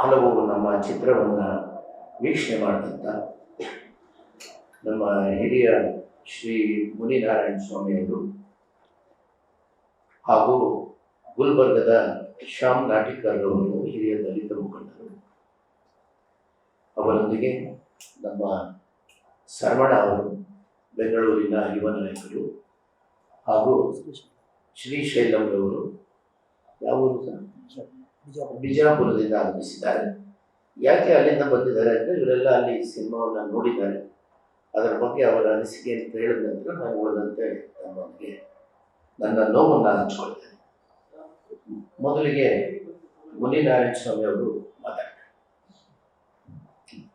ಹಲವು ನಮ್ಮ ಚಿತ್ರವನ್ನು ವೀಕ್ಷಣೆ ಮಾಡಿದಂಥ ನಮ್ಮ ಹಿರಿಯ ಶ್ರೀ ಮುನಿನಾರಾಯಣ ಸ್ವಾಮಿಯವರು ಹಾಗೂ ಗುಲ್ಬರ್ಗದ ಶ್ಯಾಮ್ ನಾಟಿಕರ್ ಅವರು ಹಿರಿಯ ದಲಿತ ಮುಖಂಡರು, ಅವರೊಂದಿಗೆ ನಮ್ಮ ಶರವಣ ಅವರು ಬೆಂಗಳೂರಿನ ಯುವ ನಾಯಕರು ಹಾಗೂ ಶ್ರೀಶೈಲಂರವರು ಯಾವ ಬಿಜಾಪುರದಿಂದ ಆಗಮಿಸಿದ್ದಾರೆ. ಯಾಕೆ ಅಲ್ಲಿಂದ ಬಂದಿದ್ದಾರೆ ಅಂದರೆ ಇವರೆಲ್ಲ ಅಲ್ಲಿ ಸಿನಿಮಾವನ್ನು ನೋಡಿದ್ದಾರೆ. ಅದರ ಬಗ್ಗೆ ಅವರ ಅನಿಸಿಕೆ ಅಂತ ಹೇಳಿದ ನಂತರ ನಾನು ಉಳಿದಂತೆ ನಮ್ಮೊಂದಿಗೆ ನನ್ನ ನೋವನ್ನು ಹಂಚಿಕೊಳ್ತೇನೆ. ಮೊದಲಿಗೆ ಮುನಿನಾರಾಯಣ ಸ್ವಾಮಿ ಅವರು ಮಾತಾಡ್ತಾರೆ.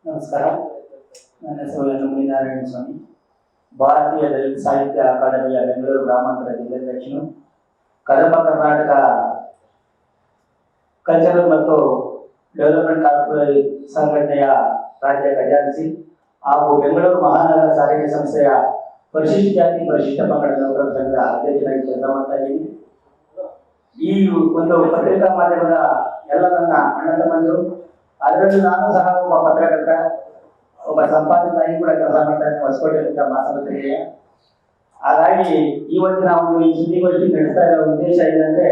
ನಮಸ್ಕಾರ, ನನ್ನ ಹೆಸರು ಮುನಿನಾರಾಯಣ ಸ್ವಾಮಿ. ಭಾರತೀಯ ದಲಿತ ಸಾಹಿತ್ಯ ಅಕಾಡೆಮಿಯ ಬೆಂಗಳೂರು ಗ್ರಾಮಾಂತರ ಜಿಲ್ಲಾಧ್ಯಕ್ಷನು, ಕದಮ ಕರ್ನಾಟಕ ಕಲ್ಚರಲ್ ಮತ್ತು ಡೆವಲಪ್ಮೆಂಟ್ ಕಾರ್ಪೊರೇಟ್ ಸಂಘಟನೆಯ ರಾಜ್ಯ ಖಜಾನ್ಸಿ ಹಾಗೂ ಬೆಂಗಳೂರು ಮಹಾನಗರ ಸಾರಿಗೆ ಸಂಸ್ಥೆಯ ಪರಿಶಿಷ್ಟ ಜಾತಿ ಪರಿಶಿಷ್ಟ ಪಂಗಡ ನೌಕರರ ಸಂಘದ ಅಧ್ಯಕ್ಷರಾಗಿ ಕೆಲಸ ಮಾಡ್ತಾ ಇದ್ದೀನಿ. ಈ ಒಂದು ಪತ್ರಿಕಾ ಮಾಧ್ಯಮದ ಎಲ್ಲ ನನ್ನ ಅಣ್ಣ ತಮ್ಮಂದಿರು, ಅದರಲ್ಲಿ ನಾನು ಸಹ ಒಬ್ಬ ಪತ್ರಕರ್ತ, ಒಬ್ಬ ಸಂಪಾದಕನಾಗಿ ಕೂಡ ಕೆಲಸ ಮಾಡ್ತಾ ಇದ್ದೇನೆ ಹೊಸಕೋಟೆ ಮಾಸಪತ್ರಿಕೆಯ. ಹಾಗಾಗಿ ಇವತ್ತಿನ ಒಂದು ಈ ಸುದ್ದಿಗೋಷ್ಠಿ ನಡೆಸ್ತಾ ಇರೋ ಉದ್ದೇಶ ಏನಂದ್ರೆ,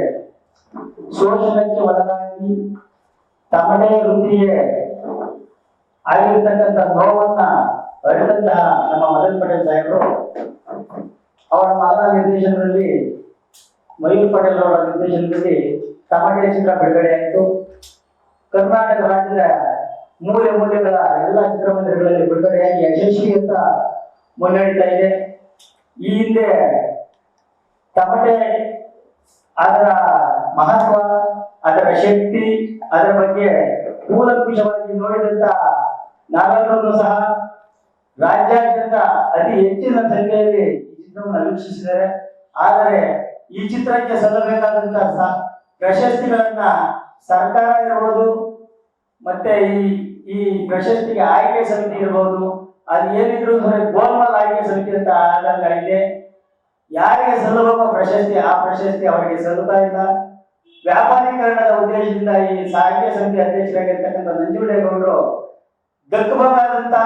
ಶೋಷಣಕ್ಕೆ ಒಳಗಾಗಿ ತಮ್ಮದೇ ವೃತ್ತಿಗೆ ಆಗಿರ್ತಕ್ಕಂಥ ನೋವನ್ನ ಅರಿತಂತಹ ನಮ್ಮ ಮದನ್ ಪಟೇಲ್ ಸಾಹೇಬರು ಅವರ ಮಗನ ನಿರ್ದೇಶನದಲ್ಲಿ, ಮಯೂರ್ ಪಟೇಲ್ ಅವರ ನಿರ್ದೇಶನದಲ್ಲಿ ತಮಟೆ ಚಿತ್ರ ಬಿಡುಗಡೆ ಆಯಿತು. ಕರ್ನಾಟಕ ರಾಜ್ಯದ ಮೂಲೆ ಮೂಲೆಗಳ ಎಲ್ಲ ಚಿತ್ರಮಂದಿರಗಳಲ್ಲಿ ಬಿಡುಗಡೆಯಾಗಿ ಯಶಸ್ವಿ ಅಂತ ಮುನ್ನಡೀತಾ ಇದೆ. ಈ ಹಿಂದೆ ತಮಟೆ ಅದರ ಮಹತ್ವ, ಅದರ ಶಕ್ತಿ, ಅದರ ಬಗ್ಗೆ ಕೂಲಂಕುಷವಾಗಿ ನೋಡಿದಂತ ನಾವೆಲ್ಲರೂ ಸಹ ರಾಜ್ಯಾದ್ಯಂತ ಅತಿ ಹೆಚ್ಚಿನ ಸಂಖ್ಯೆಯಲ್ಲಿ ಈ ಚಿತ್ರವನ್ನು ವೀಕ್ಷಿಸಿದ್ದಾರೆ. ಆದರೆ ಈ ಚಿತ್ರಕ್ಕೆ ಸಲ್ಲಬೇಕಾದಂತಹ ಪ್ರಶಸ್ತಿಗಳನ್ನ ಸರ್ಕಾರ ಇರಬಹುದು, ಮತ್ತೆ ಈ ಪ್ರಶಸ್ತಿಗೆ ಆಯ್ಕೆ ಸಮಿತಿ ಇರಬಹುದು, ಅದು ಏನಿದ್ರು ಗೋಲ್ಮಾಲ್ ಆಯ್ಕೆ ಸಮಿತಿ ಅಂತ ಆದಂಗಾಗಿದೆ. ಯಾರಿಗೆ ಸಲ್ಲಬೇಕು ಪ್ರಶಸ್ತಿ, ಆ ಪ್ರಶಸ್ತಿ ಅವರಿಗೆ ಸಲ್ಲುತ್ತಾ ಇಲ್ಲ. ವ್ಯಾಪಾರೀಕರಣದ ಉದ್ದೇಶದಿಂದ ಈ ಸಾಹಿತ್ಯ ಸಮಿತಿ ಅಧ್ಯಕ್ಷರಾಗಿರ್ತಕ್ಕಂಥ ನಂಜುಂಡೇಗೌಡರು ಗಕ್ಕಬೇಕಾದಂತ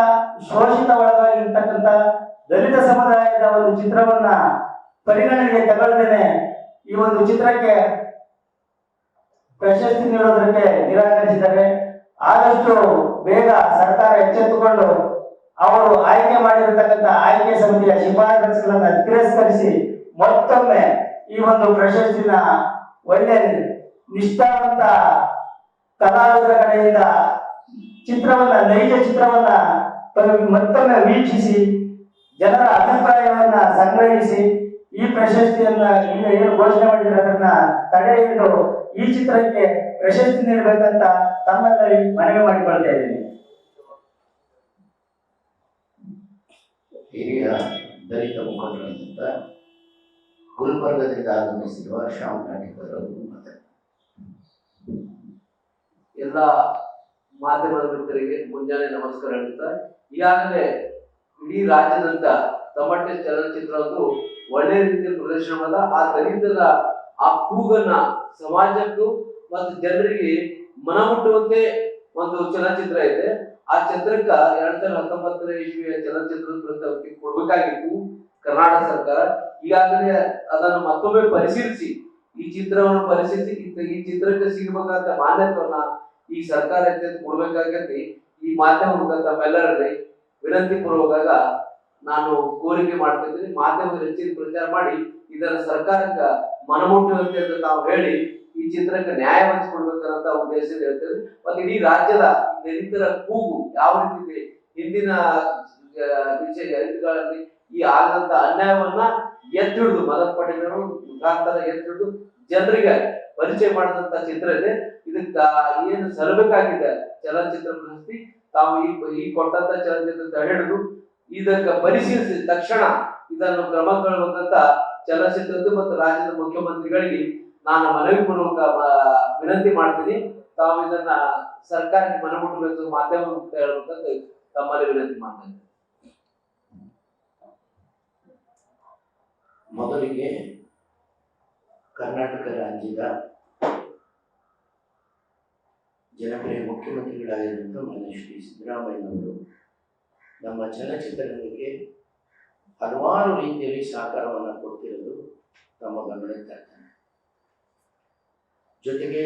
ಶೋಷಿತ ಒಳಗಾಗಿರ್ತಕ್ಕಂಥ ದಲಿತ ಸಮುದಾಯದ ಒಂದು ಚಿತ್ರವನ್ನ ಪರಿಗಣನೆಗೆ ತಗೊಳ್ಳದೇನೆ ಈ ಒಂದು ಚಿತ್ರಕ್ಕೆ ಪ್ರಶಸ್ತಿ ನೀಡೋದಕ್ಕೆ ನಿರಾಕರಿಸಿದ್ದಾರೆ. ಆದಷ್ಟು ಬೇಗ ಸರ್ಕಾರ ಎಚ್ಚೆತ್ತುಕೊಂಡು ಅವರು ಆಯ್ಕೆ ಮಾಡಿರತಕ್ಕಂಥ ಆಯ್ಕೆ ಸಮಿತಿಯ ಶಿಫಾರಸುಗಳನ್ನು ತಿರಸ್ಕರಿಸಿ ಮತ್ತೊಮ್ಮೆ ಈ ಒಂದು ಪ್ರಶಸ್ತಿನ ಒಳ್ಳೆ ನಿಷ್ಠಾವಂತ ಕಲಾವಿದರ ಕಡೆಯಿಂದ ಚಿತ್ರವನ್ನ, ನೈಜ ಚಿತ್ರವನ್ನ ಮತ್ತೊಮ್ಮೆ ವೀಕ್ಷಿಸಿ ಜನರ ಅಭಿಪ್ರಾಯವನ್ನ ಸಂಗ್ರಹಿಸಿ ಈ ಪ್ರಶಸ್ತಿಯನ್ನ ಈಗ ಏನು ಘೋಷಣೆ ಮಾಡಿದ್ರೆ ಅದನ್ನ ತಡೆ ಹಿಡಿದು ಈ ಚಿತ್ರಕ್ಕೆ ಪ್ರಶಸ್ತಿ ನೀಡಬೇಕಂತ ತಮ್ಮಲ್ಲಿ ಮನವಿ ಮಾಡಿಕೊಳ್ತಾ ಇದ್ದೀನಿ. ಹಿರಿಯ ದಲಿತ ಮುಖಂಡರಾದಂಥ ಗುಲ್ಬರ್ಗದಿಂದ ಆಗಮಿಸಿರುವ ಶ್ಯಾಮ್ ನಾಟಿಕರ್ ಅವರು ಮಾತಾಡ್ತಾರೆ. ಎಲ್ಲ ಮಾಧ್ಯಮದ ಮಿತ್ರರಿಗೆ ಮುಂಜಾನೆ ನಮಸ್ಕಾರ ಹೇಳ್ತಾ, ಈಗಾಗಲೇ ಇಡೀ ರಾಜ್ಯದಂತ ತಮಟೆ ಚಲನಚಿತ್ರ ಒಂದು ಒಳ್ಳೆ ರೀತಿಯಲ್ಲಿ ಪ್ರದರ್ಶನವಾದ ಆ ದಲಿತರ ಆ ಕೂಗನ್ನ ಸಮಾಜಕ್ಕೂ ಮತ್ತು ಜನರಿಗೆ ಮನಮುಟ್ಟುವಂತೆ ಒಂದು ಚಲನಚಿತ್ರ ಇದೆ. ಆ ಚಿತ್ರಕ್ಕ 2019ನೇ ಇಸ್ವಿಯ ಚಲನಚಿತ್ರದ ಪ್ರಶಸ್ತಿ ಕೊಡಬೇಕಾಗಿತ್ತು ಕರ್ನಾಟಕ ಸರ್ಕಾರ. ಈಗಾಗಲೇ ಅದನ್ನು ಮತ್ತೊಮ್ಮೆ ಪರಿಶೀಲಿಸಿ ಈ ಚಿತ್ರವನ್ನು ಪರಿಶೀಲಿಸಿ ಈ ಚಿತ್ರಕ್ಕೆ ಸಿಗಬೇಕಾದ ಮಾನ್ಯತೆಯನ್ನ ಈ ಸರ್ಕಾರ ಕೊಡ್ಬೇಕಾಗತ್ತೆ. ಈ ಮಾಧ್ಯಮ ಮುಖಾಂತರ ತಮ್ಮೆಲ್ಲರಲ್ಲಿ ವಿನಂತಿ ಪೂರ್ವಕ ನಾನು ಕೋರಿಕೆ ಮಾಡ್ತಾ ಇದ್ದೀನಿ. ಮಾಧ್ಯಮದ ಹೆಚ್ಚಿನ ಪ್ರಚಾರ ಮಾಡಿ ಇದರ ಸರ್ಕಾರಕ್ಕೆ ಮನಮುಟ್ಟುವಂತೆ ಅಂತ ನಾವು ಹೇಳಿ ಈ ಚಿತ್ರಕ್ಕೆ ನ್ಯಾಯ ಒದಗಿಸಿಕೊಡ್ಬೇಕಂತ ಉದ್ದೇಶದಿಂದ ಹೇಳ್ತೇವೆ. ಮತ್ತೆ ಇಡೀ ರಾಜ್ಯದ ದಲಿತರ ಕೂಗು ಯಾವ ರೀತಿ ಇದೆ, ಹಿಂದಿನ ವಿಷಯಗಳಲ್ಲಿ ಈ ಆಗದಂತ ಅನ್ಯಾಯವನ್ನ ಎತ್ತಿಡಿದು ಮದನ್ ಪಟೇಲ್ ಮುಖಾಂತರ ಎತ್ತಿಡಿದು ಜನರಿಗೆ ಪರಿಚಯ ಮಾಡಿದಂತ ಚಿತ್ರ ಇದೆ. ಇದಕ್ಕ ಏನು ಸಲ್ಲಬೇಕಾಗಿದೆ ಚಲನಚಿತ್ರ ಪ್ರಶಸ್ತಿ ತಾವು ಈ ಕೊಟ್ಟಂತ ಚಲನಚಿತ್ರ ತಡೆ ಹಿಡಿದು ಇದಕ್ಕೆ ಪರಿಶೀಲಿಸಿ ತಕ್ಷಣ ಇದನ್ನು ಕ್ರಮ ಕೈಗೊಳ್ಳಬೇಕಂತ ಚಲನಚಿತ್ರದ ಮತ್ತು ರಾಜ್ಯದ ಮುಖ್ಯಮಂತ್ರಿಗಳಿಗೆ ನಾನು ಮನವಿ ಪೂರ್ವಕ ವಿನಂತಿ ಮಾಡ್ತೀನಿ. ತಾವು ಇದನ್ನ ಸರ್ಕಾರಕ್ಕೆ ಮನಮುಟ್ಟಬೇಕು, ಮಾಧ್ಯಮ ಹೇಳ್ಬೇಕಂತ ತಮ್ಮಲ್ಲಿ ವಿನಂತಿ ಮಾಡ್ತೇನೆ. ಮೊದಲಿಗೆ ಕರ್ನಾಟಕ ರಾಜ್ಯದ ಜನಪ್ರಿಯ ಮುಖ್ಯಮಂತ್ರಿಗಳಾಗಿರುವಂಥ ಮಾನ್ಯ ಶ್ರೀ ಸಿದ್ದರಾಮಯ್ಯನವರು ನಮ್ಮ ಚಲನಚಿತ್ರರಂಗಕ್ಕೆ ಹಲವಾರು ರೀತಿಯಲ್ಲಿ ಸಹಕಾರವನ್ನು ಕೊಡ್ತಿರೋದು ನಮ್ಮ ಗಮನಕ್ಕೆ ತರ್ತಾನೆ. ಜೊತೆಗೆ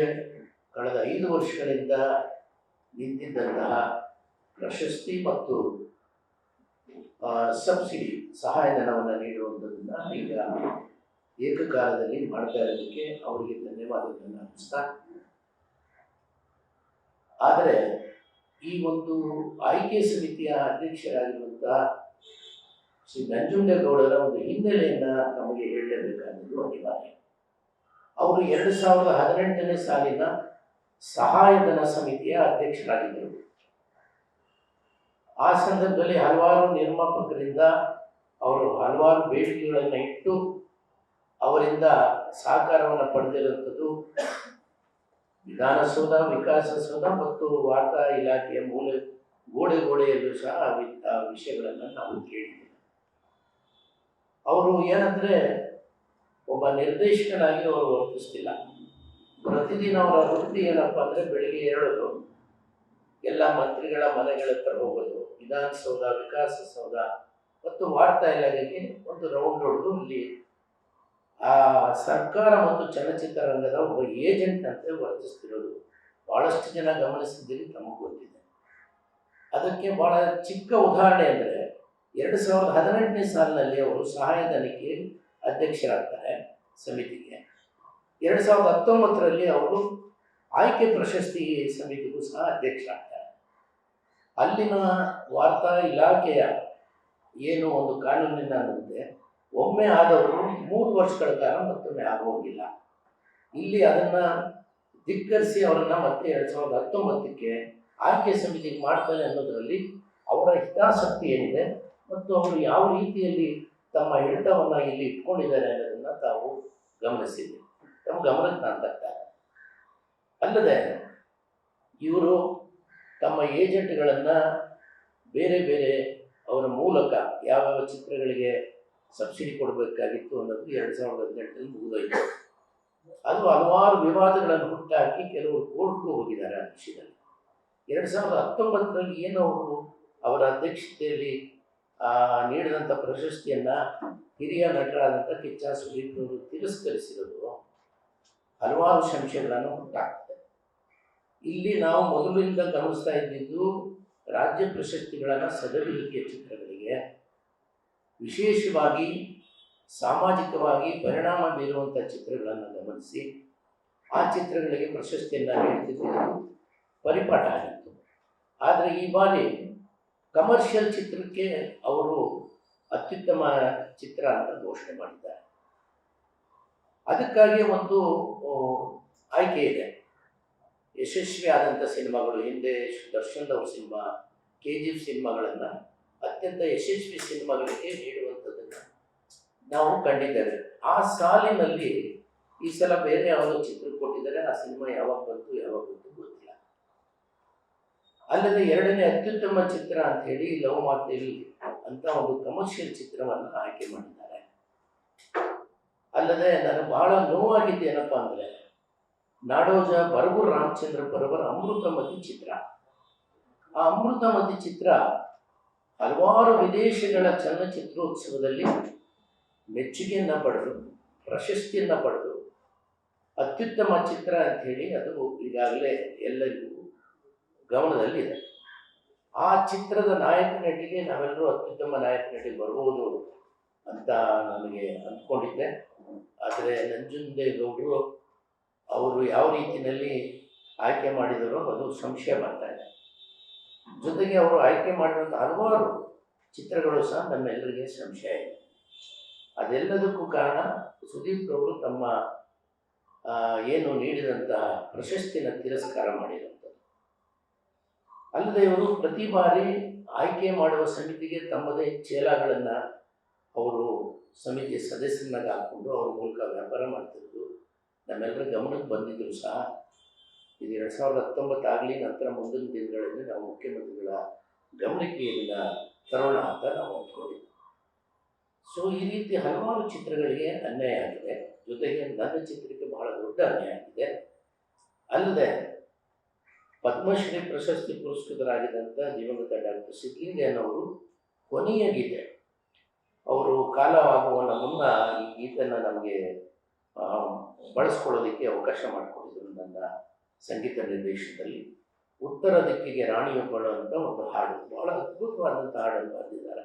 ಕಳೆದ 5 ವರ್ಷಗಳಿಂದ ನಿಂತಿದ್ದಂತಹ ಪ್ರಶಸ್ತಿ ಮತ್ತು ಸಬ್ಸಿಡಿ ಸಹಾಯಧನವನ್ನು ನೀಡುವಂಥದ್ದನ್ನು ಈಗ ಏಕಕಾಲದಲ್ಲಿ ಮಾಡ್ತಾ ಇರೋದಕ್ಕೆ ಅವರಿಗೆ ಧನ್ಯವಾದಗಳನ್ನು ಅರ್ಪಿಸ್ತಾ, ಆದರೆ ಈ ಒಂದು ಆಯ್ಕೆ ಸಮಿತಿಯ ಅಧ್ಯಕ್ಷರಾಗಿರುವಂತಹ ಶ್ರೀ ನಂಜುಂಡೇಗೌಡರ ಒಂದು ಹಿನ್ನೆಲೆಯನ್ನು ನಮಗೆ ಹೇಳಲೇಬೇಕಾದದ್ದು ಅನಿವಾರ್ಯ. ಅವರು 2018ನೇ ಸಾಲಿನ ಸಹಾಯಧನ ಸಮಿತಿಯ ಅಧ್ಯಕ್ಷರಾಗಿದ್ದರು. ಆ ಸಂದರ್ಭದಲ್ಲಿ ಹಲವಾರು ನಿರ್ಮಾಪಕರಿಂದ ಅವರು ಹಲವಾರು ಬೇಡಿಕೆಗಳನ್ನು ಇಟ್ಟು ಅವರಿಂದ ಸಹಕಾರವನ್ನು ಪಡೆದಿರುವಂಥದ್ದು ವಿಧಾನಸೌಧ, ವಿಕಾಸಸೌಧ ಮತ್ತು ವಾರ್ತಾ ಇಲಾಖೆಯ ಮೂಲ ಗೋಡೆಯಲ್ಲೂ ಸಹ ಆ ವಿಷಯಗಳನ್ನು ನಾವು ಕೇಳಿದ್ದೇವೆ. ಅವರು ಏನಂದರೆ ಒಬ್ಬ ನಿರ್ದೇಶಕನಾಗಿ ಅವರು ವರ್ತಿಸ್ತಿಲ್ಲ. ಪ್ರತಿದಿನ ಅವರ ವೃತ್ತಿ ಏನಪ್ಪ ಅಂದರೆ ಬೆಳಿಗ್ಗೆ ಹೇಳೋದು, ಎಲ್ಲ ಮಂತ್ರಿಗಳ ಮನೆಗಳ ಹತ್ರ ಹೋಗೋದು, ವಿಧಾನಸೌಧ, ವಿಕಾಸಸೌಧ ಮತ್ತು ವಾರ್ತಾ ಇಲಾಖೆಗೆ ಒಂದು ರೌಂಡ್ ಹೊಡೆದು ಇಲ್ಲಿ ಆ ಸರ್ಕಾರ ಮತ್ತು ಚಲನಚಿತ್ರರಂಗದ ಒಬ್ಬ ಏಜೆಂಟ್ ಅಂತೆ ವರ್ತಿಸ್ತಿರೋದು ಭಾಳಷ್ಟು ಜನ ಗಮನಿಸಿದ್ದೀರಿ, ತಮಗೆ ಗೊತ್ತಿದೆ. ಅದಕ್ಕೆ ಭಾಳ ಚಿಕ್ಕ ಉದಾಹರಣೆ ಅಂದರೆ 2018ನೇ ಸಾಲಿನಲ್ಲಿ ಅವರು ಸಹಾಯಧನಕ್ಕೆ ಅಧ್ಯಕ್ಷರಾಗ್ತಾರೆ ಸಮಿತಿಗೆ. 2019ರಲ್ಲಿ ಅವರು ಆಯ್ಕೆ ಪ್ರಶಸ್ತಿ ಸಮಿತಿಗೂ ಸಹ ಅಧ್ಯಕ್ಷರಾಗ್ತಾರೆ. ಅಲ್ಲಿನ ವಾರ್ತಾ ಇಲಾಖೆಯ ಏನು ಒಂದು ಕಾನೂನಿನಂತೆ ಒಮ್ಮೆ ಆದವರು 3 ವರ್ಷಗಳ ಕಾಲ ಮತ್ತೊಮ್ಮೆ ಆಗೋಗಿಲ್ಲ. ಇಲ್ಲಿ ಅದನ್ನು ಧಿಕ್ಕರಿಸಿ ಅವರನ್ನು ಮತ್ತೆ 2019ಕ್ಕೆ ಆಯ್ಕೆ ಸಮಿತಿಗೆ ಮಾಡ್ತಾರೆ ಅನ್ನೋದರಲ್ಲಿ ಅವರ ಹಿತಾಸಕ್ತಿ ಏನಿದೆ ಮತ್ತು ಅವರು ಯಾವ ರೀತಿಯಲ್ಲಿ ತಮ್ಮ ಹಿಡಿತವನ್ನು ಇಲ್ಲಿ ಇಟ್ಕೊಂಡಿದ್ದಾರೆ ಅನ್ನೋದನ್ನು ತಾವು ಗಮನಿಸಿದೆ, ತಮ್ಮ ಗಮನಕ್ಕೆ ನಾನು ತರ್ತಾರೆ. ಅಲ್ಲದೆ ಇವರು ತಮ್ಮ ಏಜೆಂಟ್ಗಳನ್ನು ಬೇರೆ ಬೇರೆ ಅವರ ಮೂಲಕ ಯಾವ್ಯಾವ ಚಿತ್ರಗಳಿಗೆ ಸಬ್ಸಿಡಿ ಕೊಡಬೇಕಾಗಿತ್ತು ಅನ್ನೋದು 2018ರಲ್ಲಿ ಮುಗಿದೋಯ್ತು. ಅದು ಹಲವಾರು ವಿವಾದಗಳನ್ನು ಹುಟ್ಟಾಕಿ ಕೆಲವರು ಕೋರ್ಟ್ಗೂ ಹೋಗಿದ್ದಾರೆ ಆ ವಿಷಯದಲ್ಲಿ. 2019ರಲ್ಲಿ ಏನು ಅವರು ಅವರ ಅಧ್ಯಕ್ಷತೆಯಲ್ಲಿ ನೀಡಿದಂಥ ಪ್ರಶಸ್ತಿಯನ್ನು ಹಿರಿಯ ನಟರಾದಂಥ ಕಿಚ್ಚ ಸುದೀಪ್ ಅವರು ತಿರಸ್ಕರಿಸಿರೋದು ಹಲವಾರು ಸಂಶಯಗಳನ್ನು ಹುಟ್ಟಾಗ್ತದೆ. ಇಲ್ಲಿ ನಾವು ಮೊದಲಿಂದ ಗಮನಿಸ್ತಾ ಇದ್ದಿದ್ದು ರಾಜ್ಯ ಪ್ರಶಸ್ತಿಗಳನ್ನು ಸದಭಿರುಚಿಯ ಚಿತ್ರಗಳಿಗೆ, ವಿಶೇಷವಾಗಿ ಸಾಮಾಜಿಕವಾಗಿ ಪರಿಣಾಮ ಬೀರುವಂಥ ಚಿತ್ರಗಳನ್ನು ಗಮನಿಸಿ ಆ ಚಿತ್ರಗಳಿಗೆ ಪ್ರಶಸ್ತಿಯನ್ನು ನೀಡುತ್ತಿದ್ದು ಪರಿಪಾಠ ಆಗಿತ್ತು. ಆದರೆ ಈ ಬಾರಿ ಕಮರ್ಷಿಯಲ್ ಚಿತ್ರಕ್ಕೆ ಅವರು ಅತ್ಯುತ್ತಮ ಚಿತ್ರ ಅಂತ ಘೋಷಣೆ ಮಾಡಿದ್ದಾರೆ. ಅದಕ್ಕಾಗಿ ಒಂದು ಆಯ್ಕೆ ಇದೆ. ಯಶಸ್ವಿ ಆದಂಥ ಸಿನಿಮಾಗಳು, ಹಿಂದೆ ದರ್ಶನ್ದವ್ರ ಸಿನಿಮಾ, KGF ಸಿನಿಮಾಗಳನ್ನು ಅತ್ಯಂತ ಯಶಸ್ವಿ ಸಿನಿಮಾಗಳಿಗೆ ನೀಡುವಂಥದ್ದನ್ನು ನಾವು ಕಂಡಿದ್ದೇವೆ. ಆ ಸಾಲಿನಲ್ಲಿ ಈ ಸಲ ಬೇರೆ ಯಾವುದೋ ಚಿತ್ರ ಕೊಟ್ಟಿದ್ದಾರೆ. ಆ ಸಿನಿಮಾ ಯಾವಾಗ ಬಂತು ಗೊತ್ತಿಲ್ಲ. ಅಲ್ಲದೆ 2ನೇ ಅತ್ಯುತ್ತಮ ಚಿತ್ರ ಅಂತ ಹೇಳಿ ಲವ್ ಮಾರ್ಟೆಲ್ ಅಂತ ಒಂದು ಕಮರ್ಷಿಯಲ್ ಚಿತ್ರವನ್ನು ಆಯ್ಕೆ ಮಾಡಿದ್ದಾರೆ. ಅಲ್ಲದೆ ನನಗೆ ಬಹಳ ನೋವಾಗಿದ್ದು ಏನಪ್ಪ ಅಂದರೆ ನಾಡೋಜ ಬರಗೂರು ರಾಮಚಂದ್ರ ಬರವರ ಅಮೃತಮತಿ ಚಿತ್ರ. ಆ ಅಮೃತಮತಿ ಚಿತ್ರ ಹಲವಾರು ವಿದೇಶಗಳ ಚಲನಚಿತ್ರೋತ್ಸವದಲ್ಲಿ ಮೆಚ್ಚುಗೆಯನ್ನು ಪಡೆದು ಪ್ರಶಸ್ತಿಯನ್ನು ಪಡೆದು ಅತ್ಯುತ್ತಮ ಚಿತ್ರ ಅಂಥೇಳಿ ಅದು ಈಗಾಗಲೇ ಎಲ್ಲರಿಗೂ ಗಮನದಲ್ಲಿದೆ. ಆ ಚಿತ್ರದ ನಾಯಕ ನಟಿಗೆ ನಾವೆಲ್ಲರೂ ಅತ್ಯುತ್ತಮ ನಾಯಕ ನಟಿ ಬರ್ಬೋದು ಅಂತ ನನಗೆ ಅಂದ್ಕೊಂಡಿದ್ದೆ. ಆದರೆ ನಂಜುಂಡೇಗೌಡರು ಅವರು ಯಾವ ರೀತಿಯಲ್ಲಿ ಆಯ್ಕೆ ಮಾಡಿದರೋ ಅದು ಸಂಶಯ ಬರ್ತಾ ಇದೆ. ಜೊತೆಗೆ ಅವರು ಆಯ್ಕೆ ಮಾಡಿರುವಂಥ ಹಲವಾರು ಚಿತ್ರಗಳು ಸಹ ನಮ್ಮೆಲ್ಲರಿಗೆ ಸಂಶಯ ಇದೆ. ಅದೆಲ್ಲದಕ್ಕೂ ಕಾರಣ ಸುದೀಪ್ ಅವರು ತಮ್ಮ ಏನು ನೀಡಿದಂತಹ ಪ್ರಶಸ್ತಿನ ತಿರಸ್ಕಾರ ಮಾಡಿರುವಂಥದ್ದು. ಅಲ್ಲದೆ ಇವರು ಪ್ರತಿ ಬಾರಿ ಆಯ್ಕೆ ಮಾಡುವ ಸಮಿತಿಗೆ ತಮ್ಮದೇ ಚೇಲಾಗಳನ್ನು ಅವರು ಸಮಿತಿಯ ಸದಸ್ಯರನ್ನಾಗಿ ಹಾಕ್ಕೊಂಡು ಅವ್ರ ಮೂಲಕ ವ್ಯಾಪಾರ ಮಾಡ್ತಿರೋದು ನಮ್ಮೆಲ್ಲರ ಗಮನಕ್ಕೆ ಬಂದಿದ್ದರೂ ಸಹ ಇದು 2019 ಆಗಲಿ ನಂತರ ಮುಂದಿನ ದಿನಗಳಲ್ಲಿ ನಾವು ಮುಖ್ಯಮಂತ್ರಿಗಳ ಗಮನಕ್ಕೆ ಇದನ್ನು ತರೋಣ ಅಂತ ನಾವು ಅಂದ್ಕೊಂಡಿದ್ವಿ. ಸೊ ಈ ರೀತಿ ಹಲವಾರು ಚಿತ್ರಗಳಿಗೆ ಅನ್ಯಾಯ ಆಗಿದೆ. ಜೊತೆಗೆ ನನ್ನ ಚಿತ್ರಕ್ಕೆ ಬಹಳ ದೊಡ್ಡ ಅನ್ಯಾಯ ಆಗಿದೆ. ಅಲ್ಲದೆ ಪದ್ಮಶ್ರೀ ಪ್ರಶಸ್ತಿ ಪುರಸ್ಕೃತರಾಗಿದ್ದಂಥ ದಿವಂಗತ ಡಾಕ್ಟರ್ ಸಿದ್ಲಿಂಗಯ್ಯನವರು ಕೊನೆಯ ಗೀತೆ, ಅವರು ಕಾಲವಾಗುವ ಮುನ್ನ ಈ ಗೀತೆಯನ್ನು ನಮಗೆ ಬಳಸ್ಕೊಳ್ಳೋದಕ್ಕೆ ಅವಕಾಶ ಮಾಡಿಕೊಟ್ಟಿದ್ರು. ನನ್ನ ಸಂಗೀತ ನಿರ್ದೇಶನದಲ್ಲಿ ಉತ್ತರ ದಿಕ್ಕಿಗೆ ರಾಣಿಯೊಬ್ಬಳು ಅಂತ ಒಂದು ಹಾಡು, ಬಹಳ ಅದ್ಭುತವಾದಂಥ ಹಾಡನ್ನು ಬರೆದಿದ್ದಾರೆ.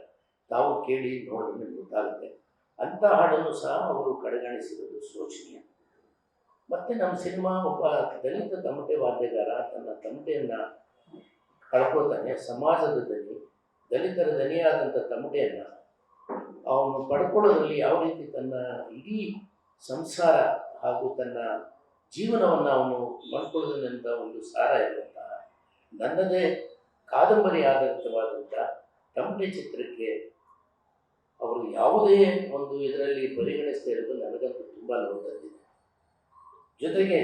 ತಾವು ಕೇಳಿ ನೋಡಿದ್ರೆ ನಿಮ್ಗೆ ಗೊತ್ತಾಗುತ್ತೆ. ಅಂಥ ಹಾಡನ್ನು ಸಹ ಅವರು ಕಡೆಗಣಿಸಿರೋದು ಶೋಚನೀಯ. ಮತ್ತು ನಮ್ಮ ಸಿನಿಮಾ, ಒಬ್ಬ ದಲಿತ ತಮಟೆ ವಾದ್ಯಗಾರ ತನ್ನ ತಮಟೆಯನ್ನು ಕಳ್ಕೊತಾನೆ. ಸಮಾಜದ ದನಿ, ದಲಿತರ ದನಿಯಾದಂಥ ತಮಟೆಯನ್ನು ಅವನು ಪಡ್ಕೊಳ್ಳೋದ್ರಲ್ಲಿ ಯಾವ ರೀತಿ ತನ್ನ ಇಡೀ ಸಂಸಾರ ಹಾಗೂ ತನ್ನ ಜೀವನವನ್ನು ಅವನು ಮಾಡ್ಕೊಳ್ಳೋದನ್ನಂಥ ಒಂದು ಸಾರ ಇರುವಂತಹ ನನ್ನದೇ ಕಾದಂಬರಿ ಆಧಾರಿತವಾದಂಥ ತಮಟೆ ಚಿತ್ರಕ್ಕೆ ಅವರು ಯಾವುದೇ ಒಂದು ಇದರಲ್ಲಿ ಪರಿಗಣಿಸ್ತಾ ಇರೋದು ನನಗಂತೂ ತುಂಬ ನೋವು ತಂದಿದೆ. ಜೊತೆಗೆ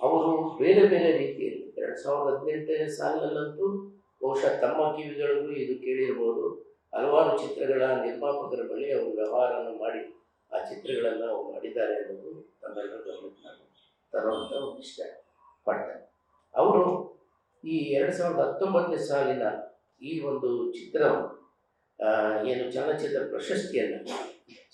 ಅವರು ಬೇರೆ ಬೇರೆ ರೀತಿಯಲ್ಲಿ 2018ನೇ ಸಾಲಿನಲ್ಲಂತೂ ಬಹುಶಃ ತಮ್ಮ ಕಿವಿಗಳಿಗೂ ಇದು ಕೇಳಿರ್ಬೋದು. ಹಲವಾರು ಚಿತ್ರಗಳ ನಿರ್ಮಾಪಕರ ಬಳಿ ಅವರು ವ್ಯವಹಾರವನ್ನು ಮಾಡಿ ಆ ಚಿತ್ರಗಳನ್ನು ಅವರು ಮಾಡಿದ್ದಾರೆ ಅನ್ನೋದು ತಮ್ಮೆಲ್ಲರ ಗಮನಕ್ಕೆ ನಾನು ತರುವಂಥ ಒಂದು ಇಷ್ಟ ಪಡ್ತಾರೆ. ಅವರು ಈ 2019ನೇ ಸಾಲಿನ ಈ ಒಂದು ಚಿತ್ರವನ್ನು ಏನು ಚಲನಚಿತ್ರ ಪ್ರಶಸ್ತಿಯನ್ನು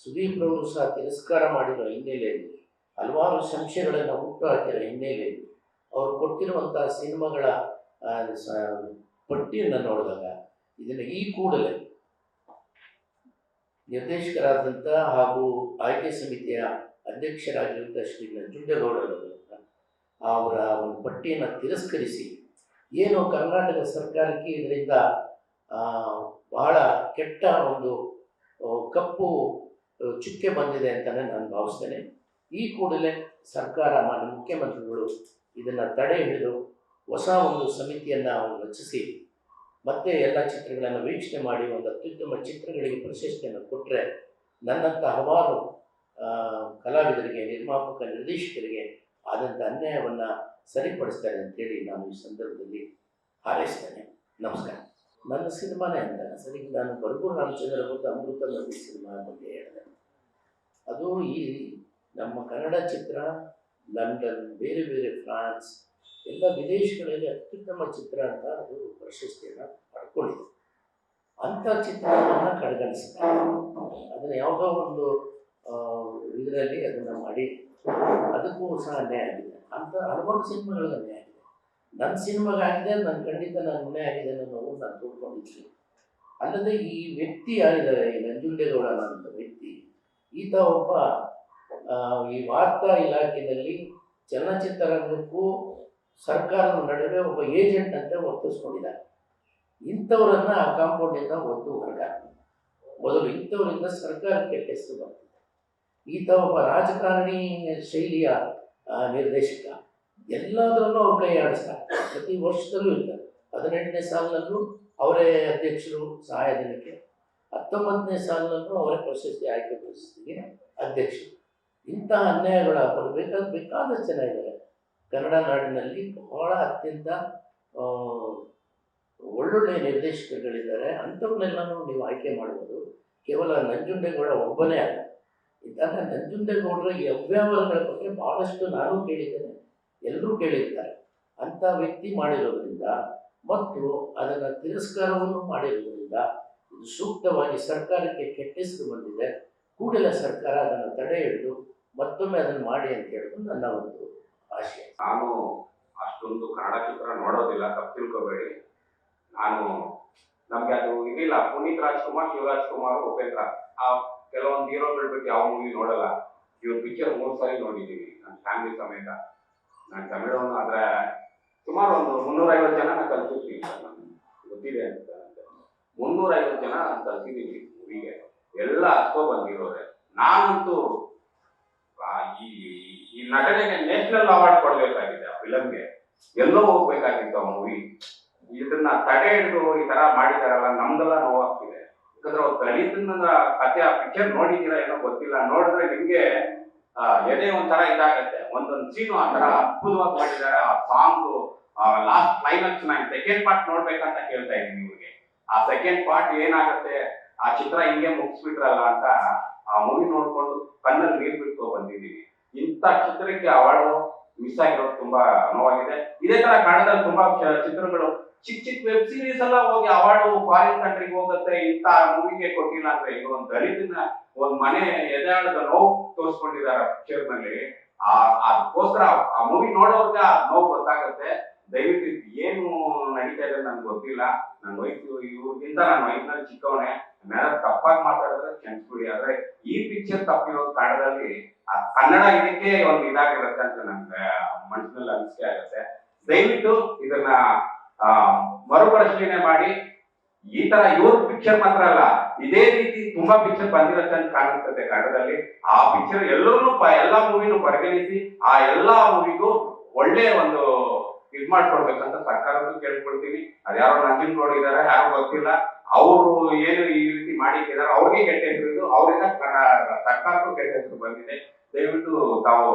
ಸುದೀಪ್ ಅವರು ಸಹ ತಿರಸ್ಕಾರ ಮಾಡಿರೋ ಹಿನ್ನೆಲೆಯಲ್ಲಿ, ಹಲವಾರು ಸಂಶಯಗಳನ್ನು ಹುಟ್ಟು ಹಾಕಿರೋ ಹಿನ್ನೆಲೆಯಲ್ಲಿ ಅವರು ಕೊಟ್ಟಿರುವಂಥ ಸಿನಿಮಾಗಳ ಪಟ್ಟಿಯನ್ನು ನೋಡಿದಾಗ ಇದನ್ನು ಈ ಕೂಡಲೇ ನಿರ್ದೇಶಕರಾದಂಥ ಹಾಗೂ ಆಯ್ಕೆ ಸಮಿತಿಯ ಅಧ್ಯಕ್ಷರಾಗಿರುವಂಥ ಶ್ರೀ ನಂಜುಂಡೇಗೌಡರವರು ಅವರ ಒಂದು ಪಟ್ಟಿಯನ್ನು ತಿರಸ್ಕರಿಸಿ, ಏನು ಕರ್ನಾಟಕ ಸರ್ಕಾರಕ್ಕೆ ಇದರಿಂದ ಬಹಳ ಕೆಟ್ಟ ಒಂದು ಕಪ್ಪು ಚುಕ್ಕೆ ಬಂದಿದೆ ಅಂತಲೇ ನಾನು ಭಾವಿಸ್ತೇನೆ. ಈ ಕೂಡಲೇ ಸರ್ಕಾರ, ಮಾನ್ಯ ಮುಖ್ಯಮಂತ್ರಿಗಳು ಇದನ್ನು ತಡೆ ಹಿಡಿದು ಹೊಸ ಒಂದು ಸಮಿತಿಯನ್ನು ರಚಿಸಿ ಮತ್ತೆ ಎಲ್ಲ ಚಿತ್ರಗಳನ್ನು ವೀಕ್ಷಣೆ ಮಾಡಿ ಒಂದು ಅತ್ಯುತ್ತಮ ಚಿತ್ರಗಳಿಗೆ ಪ್ರಶಸ್ತಿಯನ್ನು ಕೊಟ್ಟರೆ ನನ್ನಂಥ ಹಲವಾರು ಕಲಾವಿದರಿಗೆ, ನಿರ್ಮಾಪಕ ನಿರ್ದೇಶಕರಿಗೆ ಆದಂಥ ಅನ್ಯಾಯವನ್ನು ಸರಿಪಡಿಸ್ತಾರೆ ಅಂತೇಳಿ ನಾನು ಈ ಸಂದರ್ಭದಲ್ಲಿ ಹಾರೈಸ್ತೇನೆ. ನಮಸ್ಕಾರ. ನನ್ನ ಸಿನಿಮಾನೇ ಅಂತ ಸರಿ, ನಾನು ಬರಗೂರು ರಾಮಚಂದ್ರ ಮತ್ತು ಅಮೃತ ನದಿ ಸಿನಿಮಾ ಬಗ್ಗೆ ಹೇಳಿದೆ. ಅದು ಈ ನಮ್ಮ ಕನ್ನಡ ಚಿತ್ರ ಲಂಡನ್, ಬೇರೆ ಬೇರೆ ಫ್ರಾನ್ಸ್, ಎಲ್ಲ ವಿದೇಶಗಳಲ್ಲಿ ಅತ್ಯುತ್ತಮ ಚಿತ್ರ ಅಂತ ಅದು ಪ್ರಶಸ್ತಿಯನ್ನು ಪಡ್ಕೊಂಡಿದೆ. ಅಂಥ ಚಿತ್ರವನ್ನು ಕಡೆಗಣಿಸಿದ್ದಾರೆ. ಅದನ್ನು ಯಾವುದೋ ಒಂದು ಇದರಲ್ಲಿ ಅದನ್ನು ಮಾಡಿ ಅದಕ್ಕೂ ಸಹ ಅನ್ಯಾಯ ಆಗಿದೆ. ಅಂಥ ಹಲವಾರು ಸಿನಿಮಾಗಳಿಗೆ ಅನ್ಯಾಯ ಆಗಿದೆ. ನನ್ನ ಸಿನಿಮಾಗಾಗಿದೆ, ನನ್ನ ಖಂಡಿತ ನಾನು ಅನ್ಯಾಯ ಆಗಿದೆ ಅನ್ನೋ ನಾನು ತಿಳ್ಕೊಂಡಿದ್ದೀನಿ. ಅಲ್ಲದೆ ಈ ವ್ಯಕ್ತಿ ಯಾರಿದ್ದಾರೆ, ಈ ನಂಜುಂಡೇಗೌಡ ಅನ್ನೋ ವ್ಯಕ್ತಿ, ಈತ ಒಬ್ಬ ಈ ವಾರ್ತಾ ಇಲಾಖೆಯಲ್ಲಿ ಚಲನಚಿತ್ರ ರಂಗಕ್ಕೂ ಸರ್ಕಾರದ ನಡುವೆ ಒಬ್ಬ ಏಜೆಂಟ್ ಅಂತ ವರ್ತಿಸ್ಕೊಂಡಿದ್ದಾರೆ. ಇಂಥವರನ್ನು ಆ ಕಾಂಪೌಂಡಿಂದ ಒದ್ದು ಹೊರಗೆ ಮೊದಲು ಇಂಥವರಿಂದ ಸರ್ಕಾರಕ್ಕೆ ಹೆಸರು ಬರ್ತಿದೆ. ಈತ ಒಬ್ಬ ರಾಜಕಾರಣಿ ಶೈಲಿಯ ನಿರ್ದೇಶಕ. ಎಲ್ಲದರಲ್ಲೂ ಅವ್ರು ಕೈ ಆಡಿಸ್ತಾರೆ. ಪ್ರತಿ ವರ್ಷದಲ್ಲೂ ಇರ್ತಾರೆ. 18ನೇ ಸಾಲಿನಲ್ಲೂ ಅವರೇ ಅಧ್ಯಕ್ಷರು ಸಹಾಯ ದಿನಕ್ಕೆ, 19ನೇ ಸಾಲಿನಲ್ಲೂ ಅವರೇ ಪ್ರಶಸ್ತಿ ಆಯ್ಕೆ ಪ್ರಶಸ್ತಿಗೆ ಅಧ್ಯಕ್ಷರು. ಇಂಥ ಅನ್ಯಾಯಗಳ ಬೇಕಾದಷ್ಟು ಜನ ಇದ್ದಾರೆ ಕನ್ನಡ ನಾಡಿನಲ್ಲಿ. ಬಹಳ ಅತ್ಯಂತ ಒಳ್ಳೊಳ್ಳೆಯ ನಿರ್ದೇಶಕರುಗಳಿದ್ದಾರೆ. ಅಂಥವ್ರನ್ನೆಲ್ಲನೂ ನೀವು ಆಯ್ಕೆ ಮಾಡ್ಬೋದು. ಕೇವಲ ನಂಜುಂಡೇಗೌಡ ಒಬ್ಬನೇ ಅಲ್ಲ. ಇದ್ದಾಗ ನಂಜುಂಡೇಗೌಡರ ಈ ಅವ್ಯವಹಾರಗಳ ಬಗ್ಗೆ ಭಾಳಷ್ಟು ನಾನು ಕೇಳಿದ್ದೇನೆ, ಎಲ್ಲರೂ ಕೇಳಿರ್ತಾರೆ. ಅಂಥ ವ್ಯಕ್ತಿ ಮಾಡಿರೋದ್ರಿಂದ ಮತ್ತು ಅದನ್ನು ತಿರಸ್ಕಾರವನ್ನು ಮಾಡಿರೋದ್ರಿಂದ ಇದು ಸೂಕ್ತವಾಗಿ ಸರ್ಕಾರಕ್ಕೆ ಕೆಟ್ಟ ಹೆಸರು ಬಂದಿದೆ. ಕೂಡಲೇ ಸರ್ಕಾರ ಅದನ್ನು ತಡೆ ಹಿಡಿದು ಮತ್ತೊಮ್ಮೆ ಅದನ್ನು ಮಾಡಿ ಅಂತ ಹೇಳೋದು ನನ್ನ ಒಂದು ಆಶಯ. ನಾನು ಅಷ್ಟೊಂದು ಕನ್ನಡ ಚಿತ್ರ ನೋಡೋದಿಲ್ಲ, ತಪ್ಪು ತಿಳ್ಕೊಬೇಡಿ. ನಮ್ಗೆ ಅದು ಇದಿಲ್ಲ. ಪುನೀತ್ ರಾಜ್ಕುಮಾರ್, ಶಿವರಾಜ್ಕುಮಾರ್, ಉಪೇಂದ್ರ, ಆ ಕೆಲವೊಂದು ಹೀರೋಗಳು ಬಿಟ್ಟು ಯಾವ ಮೂವಿ ನೋಡಲ್ಲ. ಇವ್ರ ಪಿಕ್ಚರ್ 3 ಸಾರಿ ನೋಡಿದ್ದೀವಿ ನನ್ನ ಫ್ಯಾಮಿಲಿ ಸಮೇತ. ನಾನು ತಮಿಳವನು, ಆದರೆ ಸುಮಾರು ಒಂದು 350 ಜನ ನಾನು ಕಲ್ಸಿರ್ತೀನಿ. ಗೊತ್ತಿದೆ ಅಂತ 350 ಜನ ಕಲ್ಸಿದ್ದೀನಿ ಮೂವಿಗೆ. ಎಲ್ಲ ಹತ್ಕೊ ಬಂದಿರೋರೆ. ನಾನಂತೂ ಈ ನಟನೆಗೆ ನ್ಯಾಷನಲ್ ಅವಾರ್ಡ್ ಕೊಡ್ಬೇಕಾಗಿದೆ. ಆ ಫಿಲಮ್ಗೆ ಎಲ್ಲೋ ಹೋಗ್ಬೇಕಾಗಿತ್ತು ಆ ಮೂವಿ. ಇದನ್ನ ತಡೆ ಹಿಡಿದು ಈ ತರ ಮಾಡಿದಾರಲ್ಲ, ನಮ್ದೆಲ್ಲ ನೋವಾಗ್ತಿದೆ. ಯಾಕಂದ್ರೆ ಅವ್ರು ದಲಿತನ ಕಥೆ ಆ ಪಿಕ್ಚರ್ ನೋಡಿದ್ದೀರಾ ಏನೋ ಗೊತ್ತಿಲ್ಲ. ನೋಡಿದ್ರೆ ನಿಮ್ಗೆ ಎದೆ ಒಂಥರ ಇದಾಗತ್ತೆ. ಒಂದೊಂದು ಸೀನು ಆ ತರ ಅದ್ಭುತವಾಗಿ ಮಾಡಿದ್ದಾರೆ. ಆ ಸಾಂಗ್ ಲಾಸ್ಟ್ ಕ್ಲೈಮ್ಯಾಕ್ಸ್ ನಾನು ಸೆಕೆಂಡ್ ಪಾರ್ಟ್ ನೋಡ್ಬೇಕಂತ ಕೇಳ್ತಾ ಇದ್ದೀನಿ ನಿಮ್ಗೆ. ಆ ಸೆಕೆಂಡ್ ಪಾರ್ಟ್ ಏನಾಗುತ್ತೆ, ಆ ಚಿತ್ರ ಹಿಂಗೆ ಮುಗಿಸ್ಬಿಟ್ರಲ್ಲ ಅಂತ ಆ ಮೂವಿ ನೋಡ್ಕೊಂಡು ಕಣ್ಣಲ್ಲಿ ನೀರು ಬಿಟ್ಕೊ ಬಂದಿದ್ದೀವಿ. ಇಂಥ ಚಿತ್ರಕ್ಕೆ ಅವಾರ್ಡು ಮಿಸ್ ಆಗಿರೋದು ತುಂಬಾ ನೋವಾಗಿದೆ. ಇದೇ ತರ ಕನ್ನಡದಲ್ಲಿ ತುಂಬಾ ಚಿತ್ರಗಳು ಚಿಕ್ಕ ಚಿಕ್ಕ ವೆಬ್ ಸೀರೀಸ್ ಎಲ್ಲ ಹೋಗಿ ಅವಾರ್ಡ್ ಫಾರಿನ್ ಕಂಟ್ರಿಗೆ ಹೋಗುತ್ತೆ, ಇಂತ ಮೂವಿಗೆ ಕೊಟ್ಟಿಲ್ಲ ಅಂದ್ರೆ ಈಗ ಒಂದು ದಲಿತನ ಒಂದ್ ಮನೆ ಎದೆಯಾಳದ ನೋವು ತೋರಿಸ್ಕೊಂಡಿದ್ದಾರೆ ಪಿಕ್ಚರ್ ನಲ್ಲಿ. ಅದಕ್ಕೋಸ್ಕರ ಆ ಮೂವಿ ನೋಡೋರ್ಗೆ ಆ ನೋವು ಗೊತ್ತಾಗುತ್ತೆ. ದಯವಿಟ್ಟು ಏನು ನಡೀತಾ ಇದೆ ನನ್ಗೆ ಗೊತ್ತಿಲ್ಲ. ನನ್ನ ವಯಸ್ಸು ಇವ್ರಿಗಿಂತ ನನ್ನ ವಯಸ್ಸಿನಲ್ಲಿ ಚಿಕ್ಕವನೇ, ಮೇಲೆ ತಪ್ಪಾಗಿ ಮಾತಾಡಿದ್ರೆ ಕ್ಷಮಿಸ್ಬಿಡಿ. ಆದ್ರೆ ಈ ಪಿಕ್ಚರ್ ತಪ್ಪಿರೋದು ಕನ್ನಡದಲ್ಲಿ ಕನ್ನಡ ಇದಕ್ಕೆ ಒಂದು ಇದಾಗಿರುತ್ತೆ ಅಂತ ನನ್ಗೆ ಮನಸ್ಸಿನಲ್ಲಿ ಅನಿಸಿಕೆ ಆಗುತ್ತೆ. ದಯವಿಟ್ಟು ಇದನ್ನ ಮರುಪರಿಶೀಲನೆ ಮಾಡಿ. ಈ ತರ ಇವ್ರ ಪಿಕ್ಚರ್ ಮಾತ್ರ ಅಲ್ಲ, ಇದೇ ರೀತಿ ತುಂಬಾ ಪಿಕ್ಚರ್ ಬಂದಿರುತ್ತೆ ಅಂತ ಕಾಣಿಸ್ತದೆ ಕನ್ನಡದಲ್ಲಿ. ಆ ಪಿಕ್ಚರ್ ಎಲ್ಲರೂ ಎಲ್ಲಾ ಮೂವಿನೂ ಪರಿಗಣಿಸಿ ಆ ಎಲ್ಲಾ ಮೂವಿಗೂ ಒಳ್ಳೆ ಒಂದು ಇದ್ ಮಾಡ್ಕೊಡ್ಬೇಕಂತ ಸರ್ಕಾರಕ್ಕೂ ಕೇಳ್ಕೊಳ್ತೀವಿ. ಅದ್ಯಾರೋ ನಂಜನಗೌಡ ಇದಾರೆ, ಯಾರು ಗೊತ್ತಿಲ್ಲ, ಅವರು ಏನು ಈ ರೀತಿ ಮಾಡಿದ್ದಾರೆ, ಅವ್ರಿಗೆ ಕೆಟ್ಟ ಹೆಸರು, ಅವರಿಂದ ಸರ್ಕಾರಕ್ಕೂ ಕೆಟ್ಟ ಹೆಸರು ಬಂದಿದೆ. ದಯವಿಟ್ಟು ತಾವು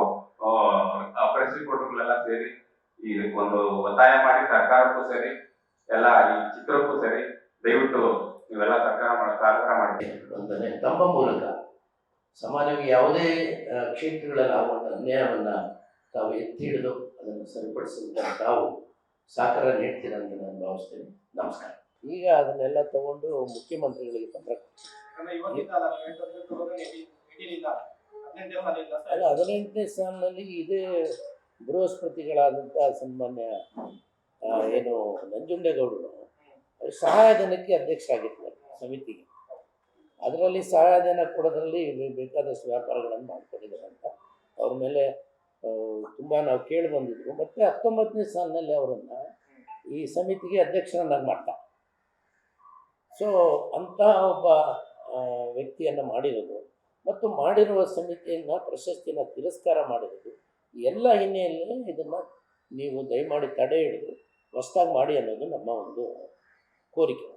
ಪ್ರೆಸ್ ರಿಪೋರ್ಟರ್ಗಳೆಲ್ಲ ಸೇರಿ ಇದಕ್ಕೊಂದು ಒತ್ತಾಯ ಮಾಡಿ, ಸರ್ಕಾರಕ್ಕೂ ಸರಿ ಎಲ್ಲ ಈ ಚಿತ್ರಕ್ಕೂ ಸರಿ ದಯವಿಟ್ಟು ನೀವೆಲ್ಲ ಸಹಕಾರ ಮಾಡಿ. ಅಂದರೆ ತಮ್ಮ ಮೂಲಕ ಸಮಾಜಕ್ಕೆ ಯಾವುದೇ ಕ್ಷೇತ್ರಗಳಲ್ಲಿ ಆಗುವಂಥ ಅನ್ಯಾಯವನ್ನು ತಾವು ಎತ್ತಿ ಹಿಡಿದು ಅದನ್ನು ಸರಿಪಡಿಸುವಂಥ ತಾವು ಸಹಕಾರ ನೀಡ್ತೀರ ಅಂತ ನಾನು ಭಾವಿಸ್ತೇನೆ. ನಮಸ್ಕಾರ. ಈಗ ಅದನ್ನೆಲ್ಲ ತಗೊಂಡು ಮುಖ್ಯಮಂತ್ರಿಗಳಿಗೆ ಪತ್ರ ಅಲ್ಲ, 18ನೇ ಸಾಲಿನಲ್ಲಿ ಇದೇ ಬೃಹಸ್ಪತಿಗಳಾದಂಥ ಸನ್ಮಾನ್ಯ ಏನು ನಂಜುಂಡೇಗೌಡರು ಸಹಾಯಧನಕ್ಕೆ ಅಧ್ಯಕ್ಷರಾಗಿರ್ತಾರೆ ಸಮಿತಿಗೆ. ಅದರಲ್ಲಿ ಸಹಾಯಧನ ಕೊಡೋದ್ರಲ್ಲಿ ಬೇಕಾದಷ್ಟು ವ್ಯಾಪಾರಗಳನ್ನು ಮಾಡ್ಕೊಂಡಿದ್ದಾರೆ ಅಂತ ಅವ್ರ ಮೇಲೆ ತುಂಬ ನಾವು ಕೇಳಿ ಬಂದಿದ್ರು. ಮತ್ತು 19ನೇ ಸಾಲಿನಲ್ಲಿ ಅವರನ್ನು ಈ ಸಮಿತಿಗೆ ಅಧ್ಯಕ್ಷರನ್ನಾಗಿ ಮಾಡ್ತಾರೆ. ಸೊ ಅಂಥ ಒಬ್ಬ ವ್ಯಕ್ತಿಯನ್ನು ಮಾಡಿರೋದು ಮತ್ತು ಮಾಡಿರುವ ಸಮಿತಿಯನ್ನು ಪ್ರಶಸ್ತಿಯನ್ನು ತಿರಸ್ಕಾರ ಮಾಡಿರೋದು ಎಲ್ಲ ಹಿನ್ನೆಲೆಯಲ್ಲಿ ಇದನ್ನು ನೀವು ದಯಮಾಡಿ ತಡೆ ಹಿಡಿದು ಹೊಸದಾಗಿ ಮಾಡಿ ಅನ್ನೋದು ನಮ್ಮ ಒಂದು ಕೋರಿಕೆ.